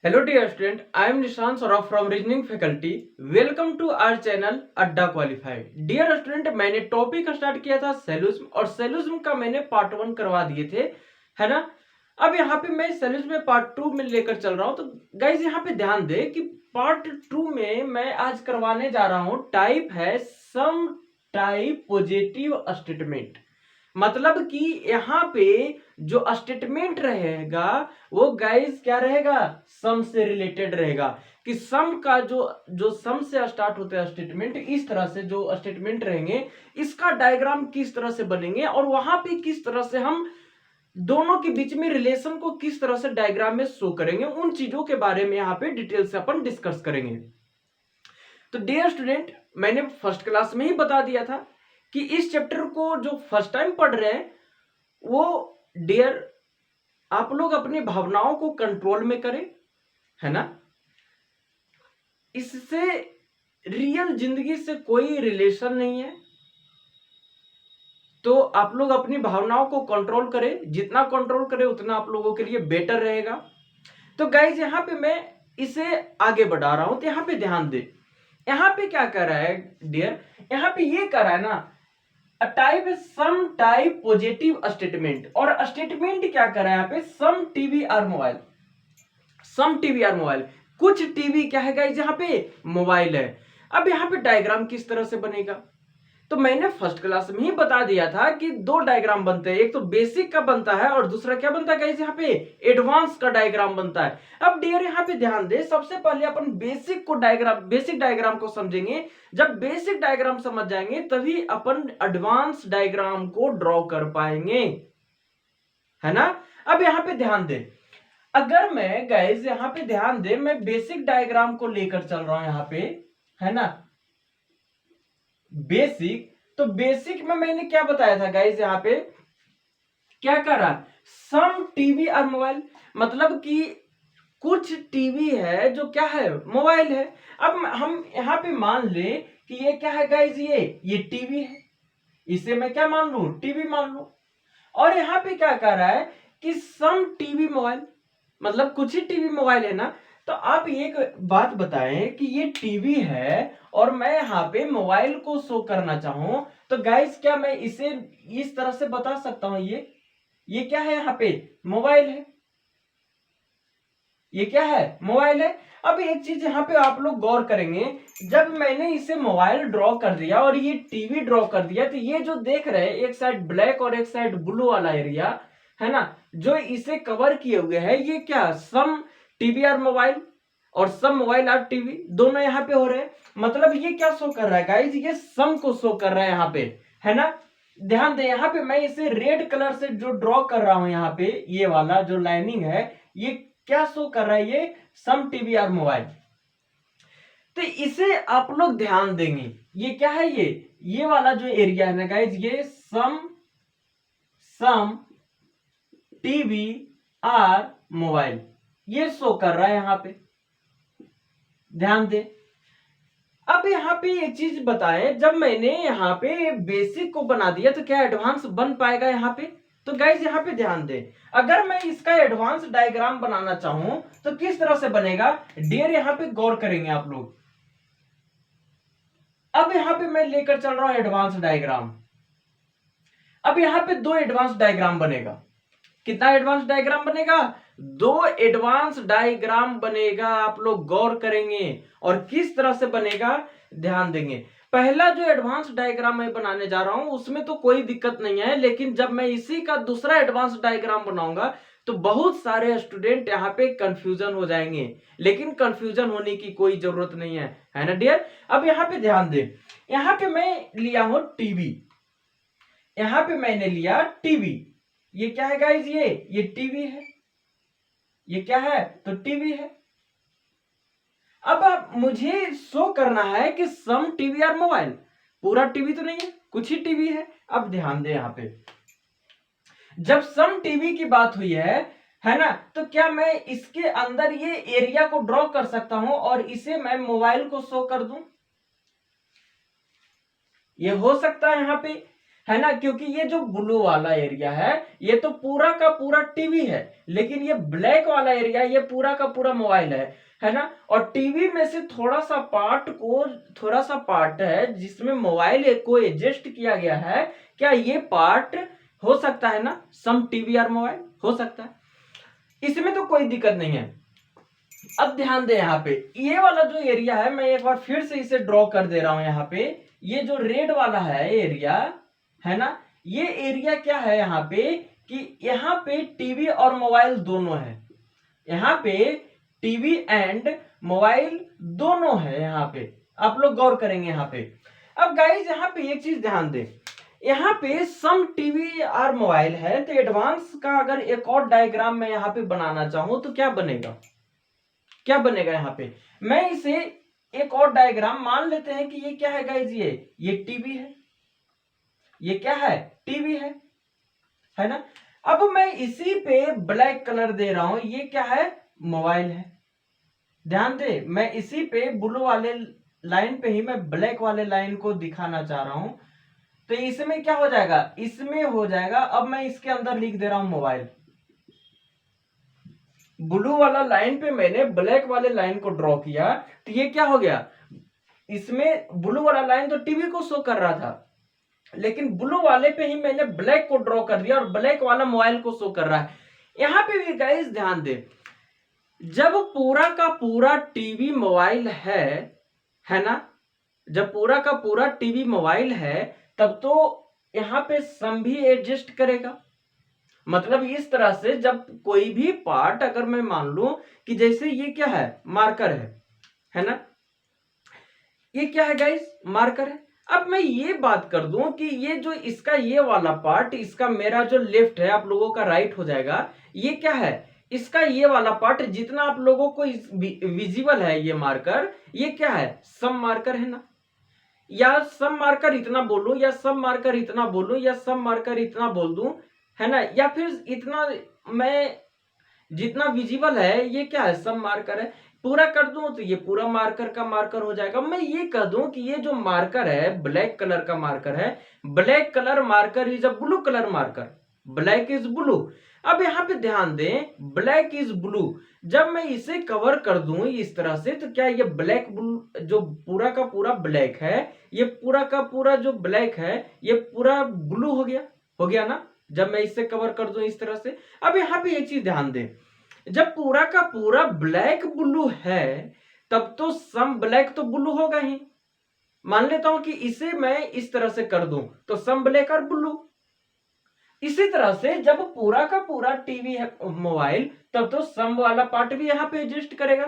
Hello dear student, I am Nishan Saurabh from Reasoning Faculty. Welcome to our channel अड्डा qualified. Dear student, मैंने topic start किया था सेलुज्म और सेलुज्म का मैंने पार्ट 1 करवा दिए थे, है ना। अब यहाँ पे मैं सेलुज्म में पार्ट 2 में लेकर चल रहा हूँ। तो गाइज यहाँ पे ध्यान दे कि पार्ट 2 में मैं आज करवाने जा रहा हूँ, टाइप है सम टाइप पॉजिटिव स्टेटमेंट। मतलब कि यहाँ पे जो स्टेटमेंट रहेगा वो गाइस क्या रहेगा, सम से रिलेटेड रहेगा। कि सम का जो सम से स्टार्ट होता है स्टेटमेंट, इस तरह से जो स्टेटमेंट रहेंगे इसका डायग्राम किस तरह से बनेंगे और वहां पे किस तरह से हम दोनों के बीच में रिलेशन को किस तरह से डायग्राम में शो करेंगे, उन चीजों के बारे में यहाँ पे डिटेल से अपन डिस्कस करेंगे। तो डियर स्टूडेंट, मैंने फर्स्ट क्लास में ही बता दिया था कि इस चैप्टर को जो फर्स्ट टाइम पढ़ रहे हैं वो डियर आप लोग अपनी भावनाओं को कंट्रोल में करें, है ना। इससे रियल जिंदगी से कोई रिलेशन नहीं है, तो आप लोग अपनी भावनाओं को कंट्रोल करें। जितना कंट्रोल करें उतना आप लोगों के लिए बेटर रहेगा। तो गाइज यहाँ पे मैं इसे आगे बढ़ा रहा हूं, तो यहाँ पे ध्यान दे। यहाँ पे क्या कर रहा है डियर, यहाँ पे ये कर रहा है ना, A type is some type positive statement। और स्टेटमेंट क्या कर रहा है यहाँ पे, सम टीवी और मोबाइल। सम टीवी और मोबाइल, कुछ टीवी क्या है गाइस, यहाँ पे मोबाइल है। अब यहाँ पे डायग्राम किस तरह से बनेगा, तो मैंने फर्स्ट क्लास में ही बता दिया था कि दो डायग्राम बनते हैं, एक तो बेसिक का बनता है और दूसरा क्या बनता है गाइस, यहाँ पे एडवांस का डायग्राम बनता है। अब डियर यहाँ पे ध्यान दे, सबसे पहले अपन बेसिक डायग्राम को समझेंगे। जब बेसिक डायग्राम समझ जाएंगे तभी अपन एडवांस डायग्राम को ड्रॉ कर पाएंगे, है ना। अब यहाँ पे ध्यान दे, अगर मैं गाइस यहाँ पे ध्यान दे, मैं बेसिक डायग्राम को लेकर चल रहा हूं यहाँ पे, है ना। बेसिक, तो बेसिक में मैंने क्या बताया था गाइस, यहाँ पे क्या कर रहा, सम टीवी और मोबाइल। मतलब कि कुछ टीवी है जो क्या है, मोबाइल है। अब हम यहाँ पे मान ले कि ये क्या है गाइस, ये टीवी है, इसे मैं क्या मान लू, टीवी मान लू। और यहाँ पे क्या कर रहा है कि सम टीवी मोबाइल, मतलब कुछ ही टीवी मोबाइल है ना। तो आप एक बात बताएं कि ये टीवी है और मैं यहाँ पे मोबाइल को शो करना चाहूं, तो गाइस क्या मैं इसे इस तरह से बता सकता हूं, ये क्या है, यहाँ पे मोबाइल है, ये क्या है, मोबाइल है। अब एक चीज यहाँ पे आप लोग गौर करेंगे, जब मैंने इसे मोबाइल ड्रॉ कर दिया और ये टीवी ड्रॉ कर दिया, तो ये जो देख रहे हैं एक साइड ब्लैक और एक साइड ब्लू वाला एरिया, है ना, जो इसे कवर किए हुए है, ये क्या, सम टीवी और मोबाइल, और सम मोबाइल और टीवी दोनों यहाँ पे हो रहे हैं। मतलब ये क्या शो कर रहा है गाइज, ये सम को शो कर रहा है यहाँ पे, है ना। ध्यान दे, यहाँ पे मैं इसे रेड कलर से जो ड्रॉ कर रहा हूं, यहाँ पे ये वाला जो लाइनिंग है, ये क्या शो कर रहा है, ये सम टीवी और मोबाइल। तो इसे आप लोग ध्यान देंगे, ये क्या है, ये वाला जो एरिया है ना गाइज, ये सम टीवी और मोबाइल ये शो कर रहा है यहाँ पे, ध्यान दे। अब यहाँ पे एक चीज बताएं, जब मैंने यहाँ पे बेसिक को बना दिया तो क्या एडवांस बन पाएगा यहाँ पे, तो गाइज यहाँ पे ध्यान दे, अगर मैं इसका एडवांस डायग्राम बनाना चाहूं तो किस तरह से बनेगा डियर, यहाँ पे गौर करेंगे आप लोग। अब यहाँ पे मैं लेकर चल रहा हूं एडवांस डायग्राम। अब यहाँ पे दो एडवांस डायग्राम बनेगा, कितना एडवांस डायग्राम बनेगा, दो एडवांस डायग्राम बनेगा। आप लोग गौर करेंगे और किस तरह से बनेगा ध्यान देंगे। पहला जो एडवांस डायग्राम मैं बनाने जा रहा हूं उसमें तो कोई दिक्कत नहीं है, लेकिन जब मैं इसी का दूसरा एडवांस डायग्राम बनाऊंगा तो बहुत सारे स्टूडेंट यहाँ पे कंफ्यूजन हो जाएंगे, लेकिन कंफ्यूजन होने की कोई जरूरत नहीं है ना डियर। अब यहाँ पे ध्यान दे, यहाँ पे मैं लिया हूं टीवी, यहाँ पे मैंने लिया टीवी, ये क्या है गाइज, ये टीवी है, ये क्या है, तो टीवी है। अब आप मुझे शो करना है कि सम टीवी और मोबाइल, पूरा टीवी तो नहीं है, कुछ ही टीवी है। अब ध्यान दे, यहाँ पे जब सम टीवी की बात हुई है ना, तो क्या मैं इसके अंदर ये एरिया को ड्रॉ कर सकता हूं और इसे मैं मोबाइल को शो कर दूं, ये हो सकता है यहाँ पे। है ना, क्योंकि ये जो ब्लू वाला एरिया है ये तो पूरा का पूरा टीवी है, लेकिन ये ब्लैक वाला एरिया ये पूरा का पूरा मोबाइल है ना। और टीवी में से थोड़ा सा पार्ट है जिसमें मोबाइल को एडजस्ट किया गया है। क्या ये पार्ट हो सकता है ना सम टीवी और मोबाइल, हो सकता है, इसमें तो कोई दिक्कत नहीं है। अब ध्यान दे यहाँ पे ये वाला जो एरिया है, मैं एक बार फिर से इसे ड्रॉ कर दे रहा हूं। यहाँ पे ये जो रेड वाला है एरिया है ना, ये एरिया क्या है यहाँ पे कि यहाँ पे टीवी और मोबाइल दोनों है। यहाँ पे टीवी एंड मोबाइल दोनों है। यहाँ पे आप लोग गौर करेंगे यहाँ पे। अब गाइज यहाँ पे एक चीज ध्यान दे, यहाँ पे सम टीवी और मोबाइल है, तो एडवांस का अगर एक और डायग्राम मैं यहाँ पे बनाना चाहूं तो क्या बनेगा, क्या बनेगा यहाँ पे। मैं इसे एक और डायग्राम मान लेते हैं कि ये क्या है गाइज, ये टीवी है, ये क्या है, टीवी है ना। अब मैं इसी पे ब्लैक कलर दे रहा हूं, ये क्या है, मोबाइल है। ध्यान दे मैं इसी पे ब्लू वाले लाइन पे ही मैं ब्लैक वाले लाइन को दिखाना चाह रहा हूं, तो इसमें क्या हो जाएगा, इसमें हो जाएगा। अब मैं इसके अंदर लिख दे रहा हूं मोबाइल। ब्लू वाला लाइन पे मैंने ब्लैक वाले लाइन को ड्रॉ किया, तो ये क्या हो गया, इसमें ब्लू वाला लाइन तो टीवी को शो कर रहा था, लेकिन ब्लू वाले पे ही मैंने ब्लैक को ड्रॉ कर दिया और ब्लैक वाला मोबाइल को शो कर रहा है। यहां पे भी गाइस ध्यान दे, जब पूरा का पूरा टीवी मोबाइल है ना, जब पूरा का पूरा टीवी मोबाइल है तब तो यहां पे सम भी एडजस्ट करेगा। मतलब इस तरह से जब कोई भी पार्ट अगर मैं मान लूं कि जैसे ये क्या है, मार्कर है ना, ये क्या है गाइस, मार्कर है। अब मैं ये बात कर दूं कि ये जो इसका ये वाला पार्ट, इसका मेरा जो लेफ्ट है आप लोगों का राइट हो जाएगा, ये क्या है, इसका ये वाला पार्ट जितना आप लोगों को विजिबल है ये मार्कर, ये क्या है, सम मार्कर है ना। या सम मार्कर इतना बोलूं या सम मार्कर इतना बोलूं या सम मार्कर इतना बोल दूं, है ना, या फिर इतना मैं जितना विजिबल है ये क्या है, सम मार्कर है। पूरा कर दूं तो ये पूरा मार्कर का मार्कर हो जाएगा। मैं ये कह दूं कि ये जो मार्कर है ब्लैक कलर का मार्कर है, black colour marker is a blue colour marker, black is blue. अब यहाँ पे ध्यान दें, ब्लैक इज ब्लू, जब मैं इसे कवर कर दूं इस तरह से, तो क्या ये ब्लैक ब्लू जो पूरा का पूरा ब्लैक है, ये पूरा का पूरा जो ब्लैक है ये पूरा ब्लू हो गया ना, जब मैं इसे कवर कर दूं इस तरह से। अब यहाँ पे एक चीज ध्यान दें, जब पूरा का पूरा ब्लैक ब्लू है तब तो सम ब्लैक तो ब्लू होगा ही। मान लेता हूं कि इसे मैं इस तरह से कर दूं तो सम ब्लैक और ब्लू। इसी तरह से जब पूरा का पूरा टीवी है मोबाइल, तब तो सम वाला पार्ट भी यहां पे एडजस्ट करेगा।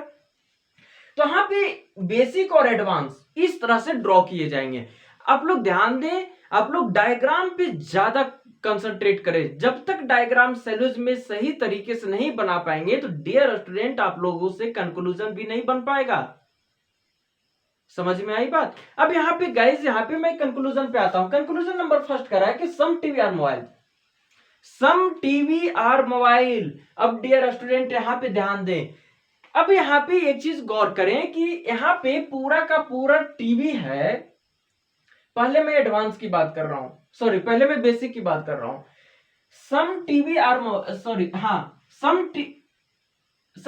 तो यहां पे बेसिक और एडवांस इस तरह से ड्रॉ किए जाएंगे। आप लोग ध्यान दें, आप लोग डायग्राम पे ज्यादा कंसंट्रेट करें। जब तक डायग्राम सेल्यूज में सही तरीके से नहीं बना पाएंगे तो डियर स्टूडेंट आप लोगों से कंक्लूजन भी नहीं बन पाएगा। समझ में आई बात। अब यहाँ पे गाइस, यहाँ पे मैं कंक्लूजन पे आता हूं। कंक्लूजन नंबर फर्स्ट कह रहा है कि some TV are mobile, some TV are mobile. अब डियर स्टूडेंट यहाँ पे ध्यान दें, अब यहाँ पे एक चीज गौर करें कि यहाँ पे पूरा का पूरा टीवी है। पहले मैं एडवांस की बात कर रहा हूं, सॉरी पहले मैं बेसिक की बात कर रहा हूं। सम टीवी आर सॉरी हाँ some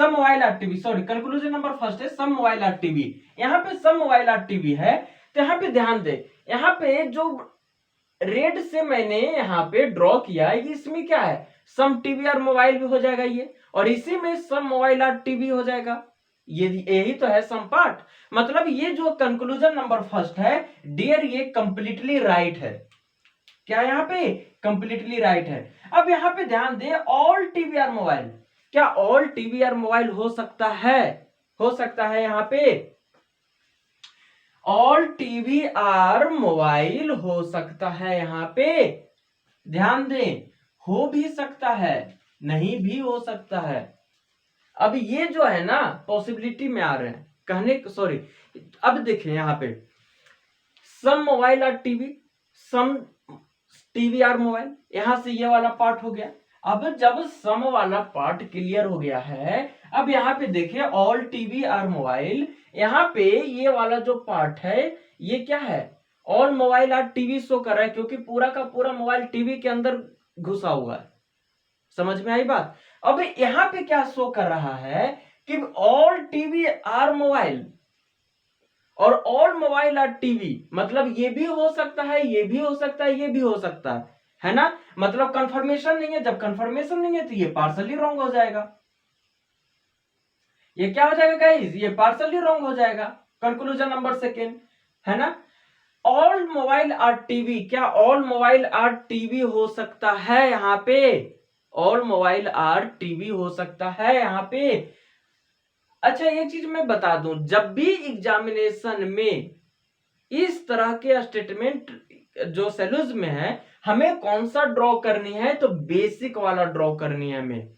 mobile are TV, sorry conclusion number first है सम मोबाइल आर टीवी। यहाँ पे सम मोबाइल आर टीवी है, तो यहाँ पे ध्यान दे, यहाँ पे जो रेड से मैंने यहाँ पे ड्रॉ किया है इसमें क्या है, सम टीवी आर मोबाइल भी हो जाएगा ये, और इसी में सम मोबाइल आर टीवी हो जाएगा। यही तो है सम पार्ट। मतलब ये जो कंक्लूजन नंबर फर्स्ट है डियर, ये कंप्लीटली राइट है। क्या यहाँ पे कंप्लीटली राइट है। अब यहाँ पे ध्यान दे, ऑल टीवी आर मोबाइल, क्या ऑल टीवी आर मोबाइल हो सकता है, हो सकता है यहाँ पे ऑल टीवी आर मोबाइल हो सकता है। यहाँ पे ध्यान दें, हो भी सकता है, नहीं भी हो सकता है। अब ये जो है ना पॉसिबिलिटी में आ रहे हैं कहने, सॉरी अब देखें यहाँ पे some mobile are TV, some TV are mobile, यहां से ये वाला पार्ट हो गया। अब जब सम वाला पार्ट क्लियर हो गया है, अब यहाँ पे देखिए ऑल टीवी आर मोबाइल, यहाँ पे ये वाला जो पार्ट है ये क्या है, all mobile are TV show कर रहा है क्योंकि पूरा का पूरा मोबाइल टीवी के अंदर घुसा हुआ है। समझ में आई बात। अब यहां पे क्या शो कर रहा है कि ऑल टीवी आर मोबाइल और ऑल मोबाइल आर टीवी, मतलब ये भी हो सकता है, ये भी हो सकता है, ये भी हो सकता है ना। मतलब कंफर्मेशन नहीं है, जब कंफर्मेशन नहीं है तो ये पार्सली रॉन्ग हो जाएगा। ये क्या हो जाएगा गाइस, ये पार्सली रॉन्ग हो जाएगा। कंक्लूजन नंबर सेकेंड है ना। ऑल मोबाइल आर टीवी, क्या ऑल मोबाइल आर टीवी हो सकता है यहां पे? ऑल मोबाइल आर टीवी हो सकता है यहां पे। अच्छा एक चीज मैं बता दूं, जब भी एग्जामिनेशन में इस तरह के स्टेटमेंट जो सेलूज में है, हमें कौन सा ड्रॉ करनी है? तो बेसिक वाला ड्रॉ करनी है हमें।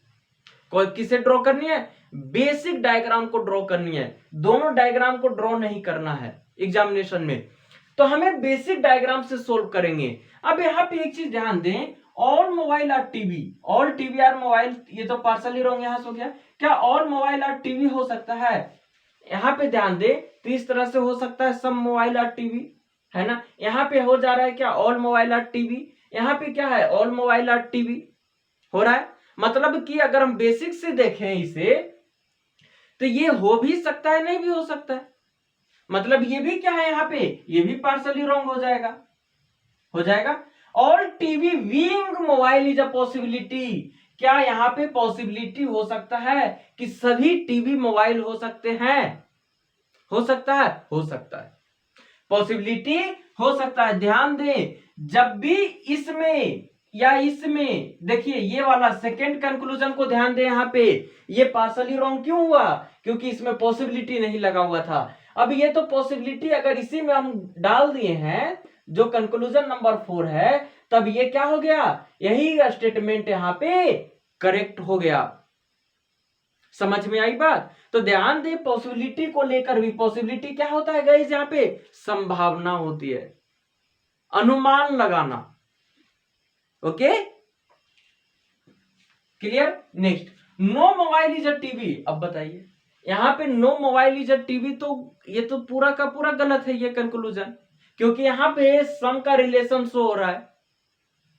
किसे ड्रॉ करनी है? बेसिक डायग्राम को ड्रॉ करनी है। दोनों डायग्राम को ड्रॉ नहीं करना है एग्जामिनेशन में, तो हमें बेसिक डायग्राम से सोल्व करेंगे। अब यहां पे एक चीज ध्यान दें, all mobile are TV, all TV are mobile, ये तो पार्सली रॉन्ग यहां से हो गया। क्या ऑल मोबाइल आर टीवी हो सकता है? यहां पे ध्यान दे, तो इस तरह से हो सकता है सम मोबाइल आर टीवी, है ना। यहां पे हो जा रहा है क्या, ऑल मोबाइल आर टीवी। यहां पे क्या है, ऑल मोबाइल आर टीवी हो रहा है। मतलब कि अगर हम बेसिक से देखें इसे, तो ये हो भी सकता है, नहीं भी हो सकता है। मतलब ये भी क्या है यहां पे, ये भी पार्सली रॉन्ग हो जाएगा, हो जाएगा। All TV wing mobile is a possibility, क्या यहां पे पॉसिबिलिटी हो सकता है कि सभी टीवी मोबाइल हो सकते हैं? हो सकता है, हो सकता है, पॉसिबिलिटी हो सकता है। ध्यान दें, जब भी इसमें या इसमें, देखिए ये वाला सेकेंड कंक्लूजन को ध्यान दें, यहां पे ये पार्सली रॉन्ग क्यों हुआ? क्योंकि इसमें पॉसिबिलिटी नहीं लगा हुआ था। अब ये तो पॉसिबिलिटी अगर इसी में हम डाल दिए हैं, जो कंक्लूजन नंबर 4 है, तब ये क्या हो गया, यही स्टेटमेंट यहां पे करेक्ट हो गया। समझ में आई बात। तो ध्यान दे, पॉसिबिलिटी को लेकर भी, पॉसिबिलिटी क्या होता है गाइस, यहां पे संभावना होती है, अनुमान लगाना। Okay clear. Next, no mobile is a TV. अब बताइए यहां पे no mobile is a TV, तो ये तो पूरा का पूरा गलत है ये कंक्लूजन, क्योंकि यहां पे सम का रिलेशन शो हो रहा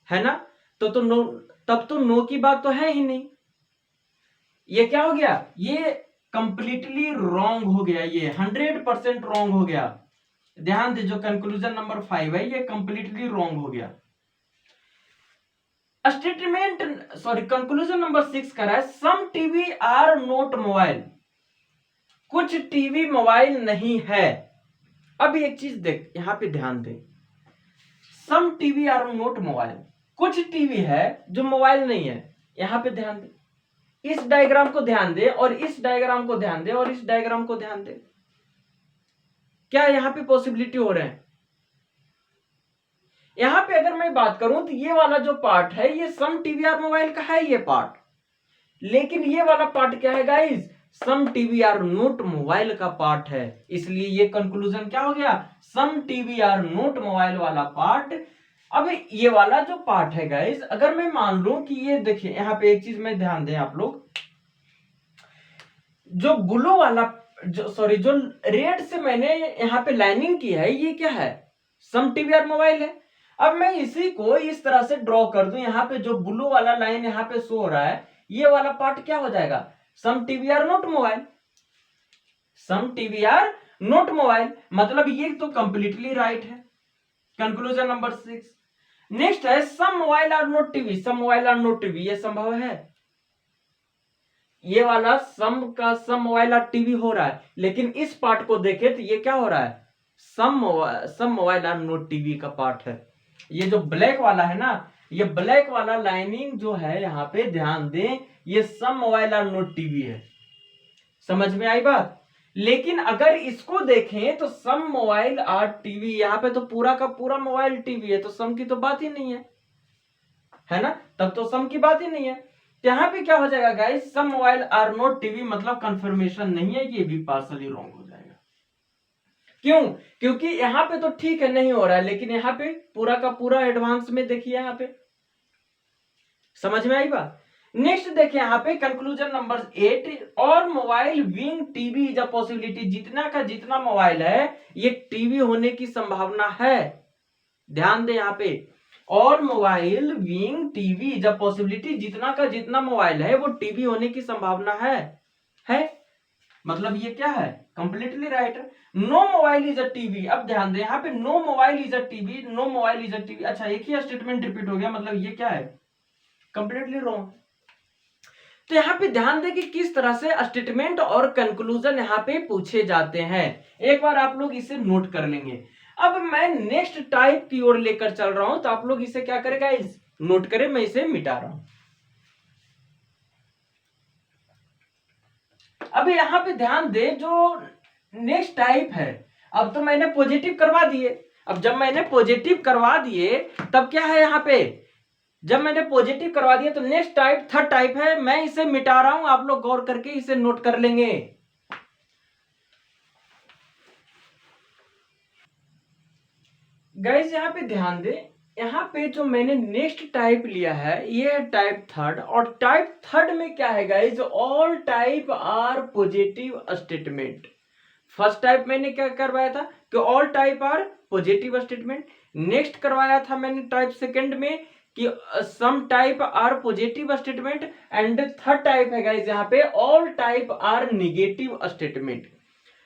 है ना। तो नो, तब तो नो की बात तो है ही नहीं। ये क्या हो गया, ये कंप्लीटली रॉन्ग हो गया, ये 100% रॉन्ग हो गया। ध्यान दे, जो कंक्लूजन नंबर 5 है ये कंप्लीटली रॉन्ग हो गया। स्टेटमेंट सॉरी कंक्लूजन नंबर 6 का है, some TV are not mobile, कुछ टीवी मोबाइल नहीं है। अब एक चीज देख, यहां पे ध्यान दे, some TV are not mobile, कुछ टीवी है जो मोबाइल नहीं है। यहां पे ध्यान दे, इस डायग्राम को ध्यान दे, और इस डायग्राम को ध्यान दे, और इस डायग्राम को ध्यान दे, क्या यहां पे पॉसिबिलिटी हो रहे हैं? यहां पे अगर मैं बात करूं तो ये वाला जो पार्ट है ये सम टीवीआर मोबाइल का है ये पार्ट, लेकिन ये वाला पार्ट क्या है guys, some TV are not mobile का पार्ट है। इसलिए ये कंक्लूजन क्या हो गया, सम टीवीआर नोट मोबाइल वाला पार्ट। अब ये वाला जो पार्ट है गाइस, अगर मैं मान लूं कि ये देखिए, यहां पे एक चीज में ध्यान दें आप लोग, जो ब्लू वाला, जो सॉरी जो रेड से मैंने यहां पे लाइनिंग की है, ये क्या है, सम टीवीआर मोबाइल है। अब मैं इसी को इस तरह से ड्रॉ कर दूं, यहां पे जो ब्लू वाला लाइन यहां पे शो हो रहा है, ये वाला पार्ट क्या हो जाएगा, some TV are not mobile, some TV are not mobile. मतलब ये तो कंप्लीटली राइट है, कंक्लूजन नंबर 6। नेक्स्ट है, some mobile are not TV, some mobile are not TV, ये संभव है। ये वाला सम का सम मोबाइल आर टीवी हो रहा है, लेकिन इस पार्ट को देखे तो ये क्या हो रहा है, some mobile are not TV का पार्ट है। ये जो ब्लैक वाला है ना, ये ब्लैक वाला लाइनिंग जो है यहां पे ध्यान दें, ये सम मोबाइल आर नोट टीवी है। समझ में आई बात। लेकिन अगर इसको देखें तो सम मोबाइल आर टीवी, यहां पे तो पूरा का पूरा मोबाइल टीवी है, तो सम की तो बात ही नहीं है ना, तब तो सम की बात ही नहीं है। यहां पे क्या हो जाएगा guys, some mobile are not TV, मतलब कंफर्मेशन नहीं है, ये भी पार्सली रॉन्ग हो जाएगा। क्यों, क्योंकि यहां पे तो ठीक है नहीं हो रहा है, लेकिन यहां पे पूरा का पूरा एडवांस में देखिए, यहां पे समझ में आई बात। नेक्स्ट देखिए यहाँ पे कंक्लूजन नंबर 8, और mobile wing TV is a possibility. जितना का जितना मोबाइल है ये टीवी होने की संभावना है। ध्यान दे यहाँ पे, और mobile wing TV is a possibility. जितना का जितना मोबाइल है वो टीवी होने की संभावना है। मतलब ये क्या है, completely right. No mobile is a TV. अब ध्यान दे यहाँ पे, no mobile is a TV, no mobile is a TV. अच्छा, एक ही स्टेटमेंट रिपीट हो गया, मतलब ये क्या है, कंप्लीटली रॉन्ग। तो यहाँ पे ध्यान दें कि किस तरह से स्टेटमेंट और कंक्लूजन यहाँ पे पूछे जाते हैं। एक बार आप लोग इसे नोट कर लेंगे। अब मैं नेक्स्ट टाइप की ओर लेकर चल रहा हूं, तो आप लोग इसे क्या करेगा, नोट करें, मैं इसे मिटा रहा हूं। अब यहाँ पे ध्यान दे, जो नेक्स्ट टाइप है, अब तो मैंने पॉजिटिव करवा दिए। अब जब मैंने पॉजिटिव करवा दिए तब क्या है यहाँ पे, जब मैंने पॉजिटिव करवा दिया तो नेक्स्ट टाइप थर्ड टाइप है। मैं इसे मिटा रहा हूं, आप लोग गौर करके इसे नोट कर लेंगे। गाइस यहाँ पे ध्यान दे, यहाँ पे जो मैंने नेक्स्ट टाइप लिया है ये है टाइप थर्ड। और टाइप थर्ड में क्या है guys, all type are positive statement. First type मैंने क्या करवाया था कि all type are positive statement. Next करवाया था मैंने टाइप सेकंड में कि some type are positive statement. And third type है गाइस यहाँ पे all type are negative statement,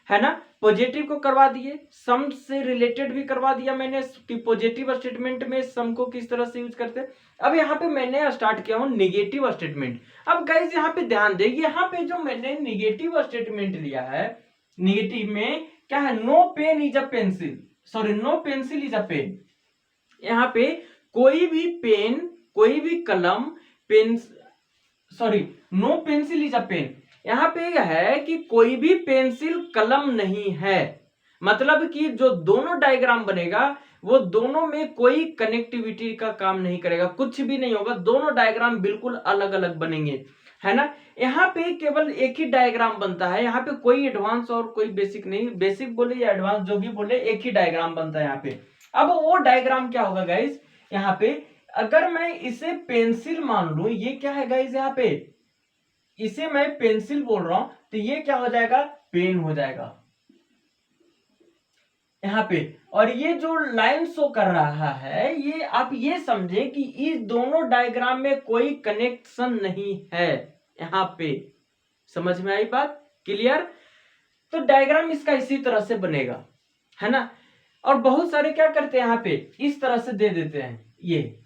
है ना। पॉजिटिव को करवा दिए, सम से रिलेटेड भी करवा दिया मैंने कि पॉजिटिव स्टेटमेंट में सम को किस तरह से यूज करते हैं। अब यहाँ पे मैंने स्टार्ट किया हूं नेगेटिव स्टेटमेंट। अब गाइस यहाँ पे ध्यान दें, यहाँ पे जो मैंने नेगेटिव स्टेटमेंट लिया है, नेगेटिव में क्या है, no pen is a pencil, sorry no pencil is a pen. यहाँ पे कोई भी पेन, कोई भी कलम, pen, sorry no pencil is a pen. यहाँ पे है कि कोई भी पेंसिल कलम नहीं है। मतलब कि जो दोनों डायग्राम बनेगा वो दोनों में कोई कनेक्टिविटी का काम नहीं करेगा, कुछ भी नहीं होगा, दोनों डायग्राम बिल्कुल अलग अलग बनेंगे, है ना। यहाँ पे केवल एक ही डायग्राम बनता है, यहाँ पे कोई एडवांस और कोई बेसिक नहीं, बेसिक बोले या एडवांस जो भी बोले एक ही डायग्राम बनता है यहाँ पे। अब वो डायग्राम क्या होगा गाइस, यहाँ पे अगर मैं इसे पेंसिल मान लू, ये क्या है गाइस, यहाँ पे इसे मैं पेंसिल बोल रहा हूं, तो ये क्या हो जाएगा, पेन हो जाएगा यहाँ पे। और ये जो लाइन शो कर रहा है, ये आप ये समझे कि इस दोनों डायग्राम में कोई कनेक्शन नहीं है यहाँ पे। समझ में आई बात, क्लियर। तो डायग्राम इसका इसी तरह से बनेगा, है ना। और बहुत सारे क्या करते हैं यहाँ पे, इस तरह से दे देते हैं, ये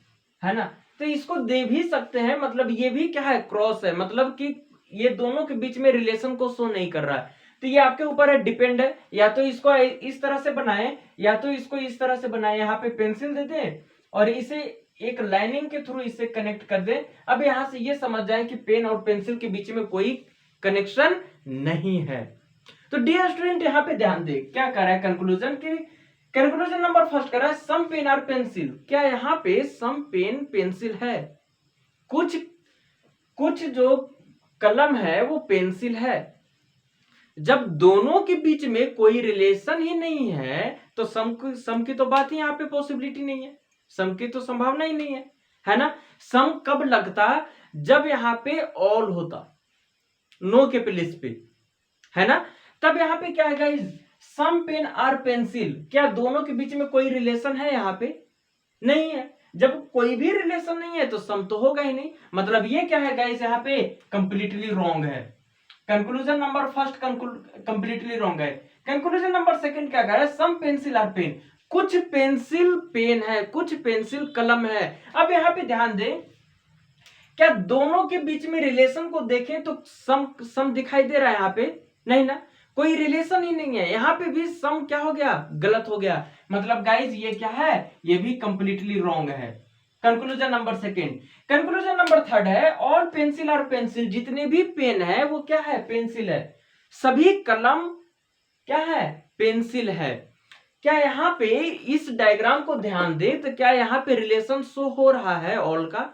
है ना। तो इसको दे भी सकते हैं, मतलब ये भी क्या है, क्रॉस है, मतलब कि ये दोनों के बीच में रिलेशन को शो नहीं कर रहा है। तो ये आपके ऊपर है, डिपेंड है, या तो इसको इस तरह से बनाए या तो इसको इस तरह से बनाए। यहाँ पे पेंसिल दे दें और इसे एक लाइनिंग के थ्रू इससे कनेक्ट कर दें। अब यहां से ये समझ जाए कि पेन और पेंसिल के बीच में कोई कनेक्शन नहीं है। तो डियर स्टूडेंट यहाँ पे ध्यान दे, क्या कर रहा है, कंक्लूजन की, कंक्लूजन नंबर फर्स्ट कर रहा है सम पेन और पेंसिल। क्या यहाँ पे सम पेन पेंसिल है, कुछ कुछ जो कलम है वो पेंसिल है। जब दोनों के बीच में कोई रिलेशन ही नहीं है तो सम की तो बात ही यहाँ पे पॉसिबिलिटी नहीं है, सम की तो संभावना ही नहीं है ना। सम कब लगता, जब यहाँ पे ऑल होता, नो के प्लेस पे, है ना। तब यहाँ पे क्या है गाइस, सम पेन और पेंसिल, क्या दोनों के बीच में कोई रिलेशन है, यहाँ पे नहीं है। जब कोई भी रिलेशन नहीं है तो सम तो होगा ही नहीं, मतलब ये क्या है गाइस, यहाँ पे कंप्लीटली रॉन्ग है। Conclusion number first completely wrong है। कंक्लूजन नंबर सेकंड क्या कह रहा है, सम पेंसिल आर पेन, कुछ पेंसिल पेन है, कुछ पेंसिल कलम है। अब यहाँ पे ध्यान दें, क्या दोनों के बीच में रिलेशन को देखें तो सम दिखाई दे रहा है, यहाँ पे नहीं ना, कोई रिलेशन ही नहीं है। यहाँ पे भी सम क्या हो गया, गलत हो गया। मतलब गाइज ये क्या है, ये भी कंप्लीटली रॉन्ग है। Conclusion number second. Conclusion number third है ऑल पेंसिल और पेंसिल, जितने भी पेन है वो क्या है, पेंसिल है। सभी कलम क्या है, पेंसिल है। क्या यहाँ पे इस डायग्राम को ध्यान दे तो क्या यहाँ पे रिलेशन शो हो रहा है ऑल का,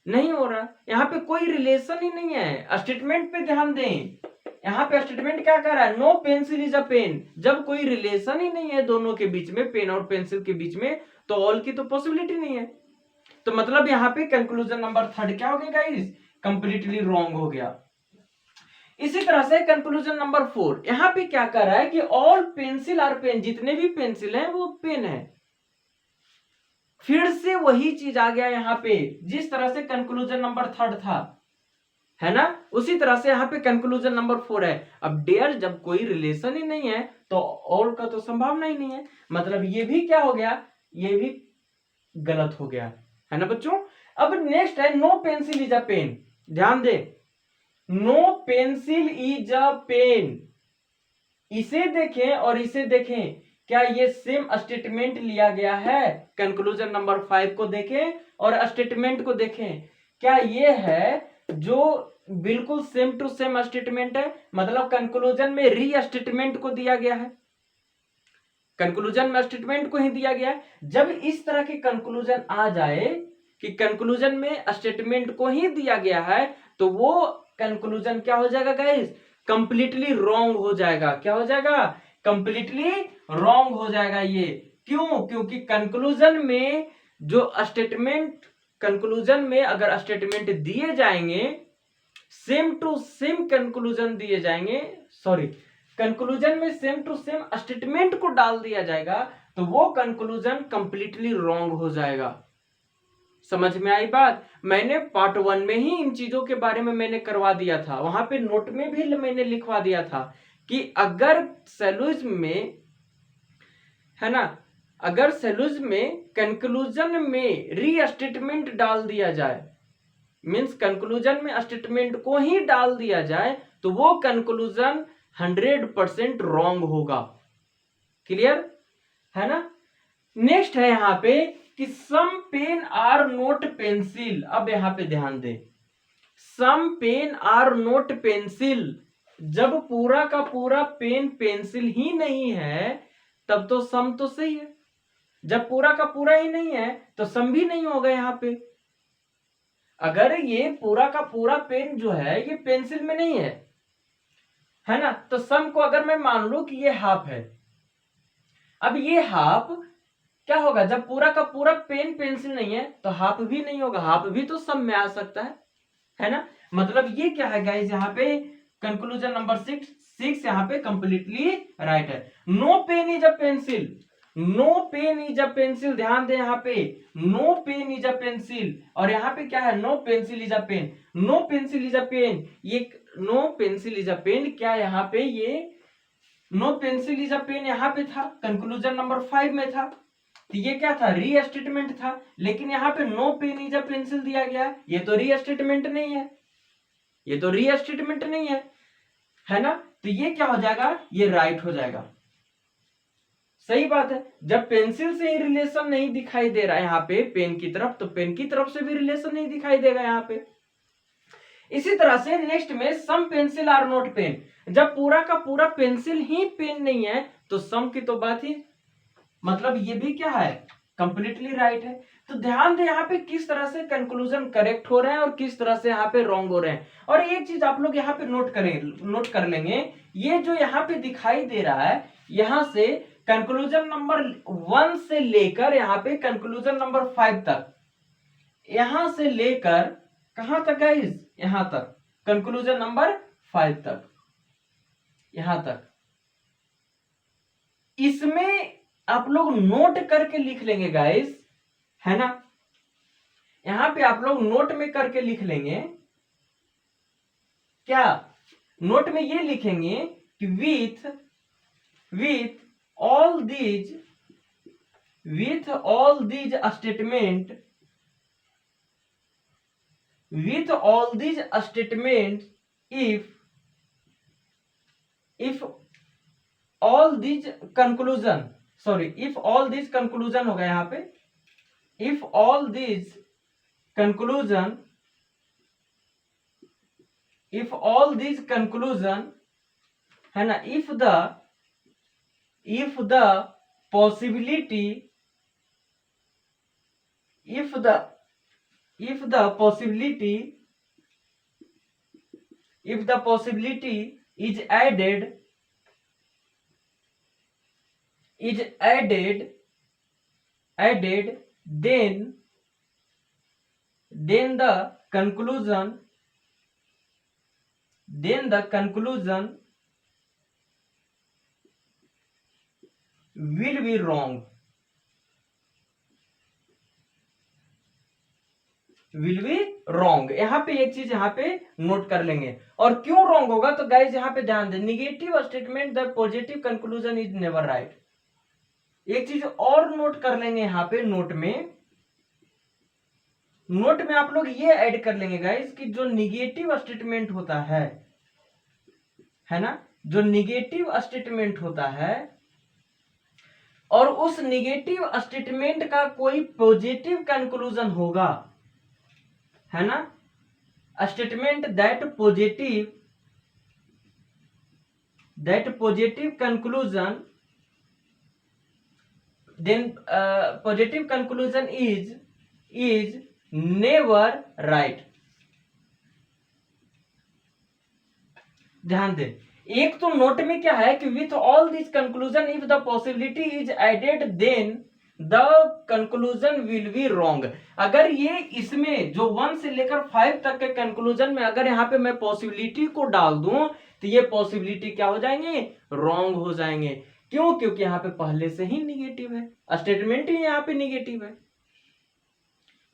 नहीं हो रहा। यहाँ पे कोई रिलेशन ही नहीं है। स्टेटमेंट पे ध्यान दें, यहाँ पे स्टेटमेंट क्या कर रहा है, no pencil is a pen. जब कोई रिलेशन ही नहीं है दोनों के बीच में, पेन और पेंसिल के बीच में, तो ऑल की तो पॉसिबिलिटी नहीं है। तो मतलब यहाँ पे कंक्लूजन नंबर थर्ड क्या हो गया गाइस, कंप्लीटली रॉन्ग हो गया। इसी तरह से कंक्लूजन नंबर 4, यहां पे क्या कर रहा है कि ऑल पेंसिल आर पेन, जितने भी पेंसिल हैं वो पेन है। फिर से वही चीज आ गया यहाँ पे, जिस तरह से कंक्लूजन नंबर 3 था, है ना, उसी तरह से यहाँ पे कंक्लूजन नंबर 4 है। अब डेयर जब कोई रिलेशन ही नहीं है तो ऑल का तो संभावना ही नहीं है, मतलब ये भी क्या हो गया, ये भी गलत हो गया, है ना बच्चों। अब नेक्स्ट है no pencil is a pen. ध्यान दे, no pencil is a pen, इसे देखें और इसे देखें, क्या ये सेम स्टेटमेंट लिया गया है? कंक्लूजन नंबर 5 को देखें और स्टेटमेंट को देखें, क्या ये है जो बिल्कुल सेम टू सेम स्टेटमेंट है? मतलब कंक्लूजन में री स्टेटमेंट को दिया गया है, कंक्लूजन में स्टेटमेंट को ही दिया गया है। जब इस तरह के कंक्लूजन आ जाए कि कंक्लूजन में स्टेटमेंट को ही दिया गया है, तो वो कंक्लूजन क्या हो जाएगा गाइस? कंप्लीटली रॉन्ग हो जाएगा। क्या हो जाएगा? कंप्लीटली रॉन्ग हो जाएगा। ये क्यों? क्योंकि कंक्लूजन में जो स्टेटमेंट, कंक्लूजन में अगर स्टेटमेंट दिए जाएंगे, सेम टू सेम कंक्लूजन दिए जाएंगे, सॉरी, कंक्लूजन में सेम टू सेम स्टेटमेंट को डाल दिया जाएगा, तो वो कंक्लूजन कंप्लीटली रॉन्ग हो जाएगा। समझ में आई बात? मैंने पार्ट 1 में ही इन चीजों के बारे में मैंने करवा दिया था, वहां पे नोट में भी मैंने लिखवा दिया था कि अगर सेलुइज्म में, है ना, अगर सेलुइज्म में कंक्लूजन में री स्टेटमेंट डाल दिया जाए, मीन्स कंक्लूजन में स्टेटमेंट को ही डाल दिया जाए, तो वो कंक्लूजन 100% रॉन्ग होगा। क्लियर है ना। नेक्स्ट है यहां पे कि some pen are not pencil. अब यहां पे ध्यान दे, some pen are not pencil, जब पूरा का पूरा पेन पेंसिल ही नहीं है तब तो सम तो सही है, जब पूरा का पूरा ही नहीं है तो सम भी नहीं होगा। यहां पे अगर ये पूरा का पूरा पेन जो है ये पेंसिल में नहीं है ना, तो सम को अगर मैं मान लूं कि ये हाफ है, अब ये हाफ क्या होगा? जब पूरा का पूरा पेन पेंसिल नहीं है तो हाफ भी नहीं होगा, हाफ भी तो सम में आ सकता है ना। मतलब ये क्या है गाइस, यहाँ पे कंक्लूजन नंबर 6 यहाँ पे कंप्लीटली राइट है। No pen is a pencil, no pen is a pencil, ध्यान दे यहाँ पे no pen is a pencil, और यहाँ पे क्या है? No pencil is a pen, no pencil is a pen. ये no pencil is a pen, क्या यहाँ पे ये no pencil is a pen यहाँ पे था, कंक्लूजन नंबर 5 में था, तो ये क्या था? री स्टेटमेंट था। लेकिन यहाँ पे no pen is a pencil दिया गया, ये तो री स्टेटमेंट नहीं है, ये तो री स्टेटमेंट नहीं है ना। तो ये क्या हो जाएगा? ये राइट हो जाएगा। सही बात है, जब पेंसिल से ही रिलेशन नहीं दिखाई दे रहा है यहाँ पे पेन की तरफ, तो पेन की तरफ से भी रिलेशन नहीं दिखाई देगा यहाँ पे। इसी तरह से नेक्स्ट में सम पेंसिल आर नोट पेन, जब पूरा का पूरा पेंसिल ही पेन नहीं है तो सम की तो बात ही, मतलब ये भी क्या है? कंप्लीटली राइट है। तो ध्यान दे यहाँ पे किस तरह से कंक्लूजन करेक्ट हो रहे हैं और किस तरह से यहाँ पे रॉन्ग हो रहे हैं। और एक चीज आप लोग यहाँ पे नोट कर लेंगे, ये जो यहाँ पे दिखाई दे रहा है, यहाँ से कंक्लूजन नंबर 1 से लेकर यहाँ पे कंक्लूजन नंबर 5 तक, यहां से लेकर कहां तक गाइस? यहां तक, कंक्लूजन नंबर 5 तक, यहां तक, इसमें आप लोग नोट करके लिख लेंगे गाइस, है ना। यहां पे आप लोग नोट में करके लिख लेंगे, क्या? नोट में ये लिखेंगे कि with all these statement, with all these statements, if all these conclusion, sorry, if all these conclusion होगा यहाँ पे, if all these conclusion, if all these conclusion, है ना, if the possibility, if the possibility is added, then the conclusion then the conclusion will be wrong. Will be wrong. यहाँ पे एक चीज यहाँ पे नोट कर लेंगे। और क्यों रॉन्ग होगा, तो गाइज यहाँ पे ध्यान दें, negative statement the positive conclusion is never right. एक चीज और नोट कर लेंगे यहाँ पे, नोट में आप लोग ये ऐड कर लेंगे गाइज कि जो निगेटिव स्टेटमेंट होता है ना, जो निगेटिव स्टेटमेंट होता है और उस निगेटिव स्टेटमेंट का कोई पॉजिटिव कंक्लूजन होगा, है ना, statement that positive conclusion, then positive conclusion is never right. ध्यान दें, एक तो नोट में क्या है कि with all this conclusion if the possibility is added then the conclusion will be wrong. अगर ये इसमें जो 1 से लेकर 5 तक के कंक्लूजन में अगर यहाँ पे मैं पॉसिबिलिटी को डाल दूं तो ये पॉसिबिलिटी क्या हो जाएंगे, रॉन्ग हो जाएंगे। क्यों, क्योंकि यहाँ पे पहले से ही निगेटिव है, स्टेटमेंट ही यहाँ पे निगेटिव है।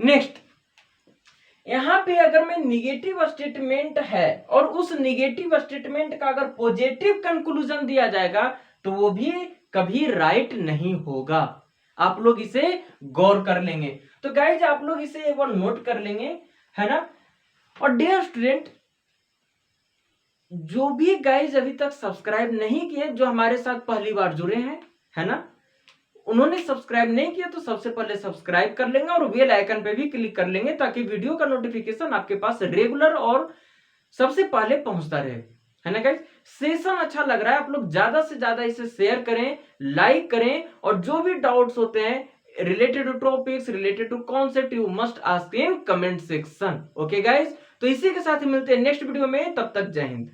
नेक्स्ट, यहाँ पे अगर मैं निगेटिव स्टेटमेंट है और उस निगेटिव स्टेटमेंट का अगर पॉजिटिव कंक्लूजन दिया जाएगा तो वो भी कभी राइट नहीं होगा। आप लोग इसे गौर कर लेंगे। तो गाइज आप लोग इसे एक बार नोट कर लेंगे, है ना। और डियर स्टूडेंट, जो भी गाइज अभी तक सब्सक्राइब नहीं किए, जो हमारे साथ पहली बार जुड़े हैं, है ना, उन्होंने सब्सक्राइब नहीं किया तो सबसे पहले सब्सक्राइब कर लेंगे और बेल आइकन पे भी क्लिक कर लेंगे ताकि वीडियो का नोटिफिकेशन आपके पास रेगुलर और सबसे पहले पहुंचता रहे, है ना गाइस। सेशन अच्छा लग रहा है, आप लोग ज्यादा से ज्यादा इसे शेयर करें, लाइक करें, और जो भी डाउट्स होते हैं related to topics, related to concept, you must ask in comment section. Okay guys, तो इसी के साथ ही मिलते हैं नेक्स्ट वीडियो में, तब तक जय हिंद।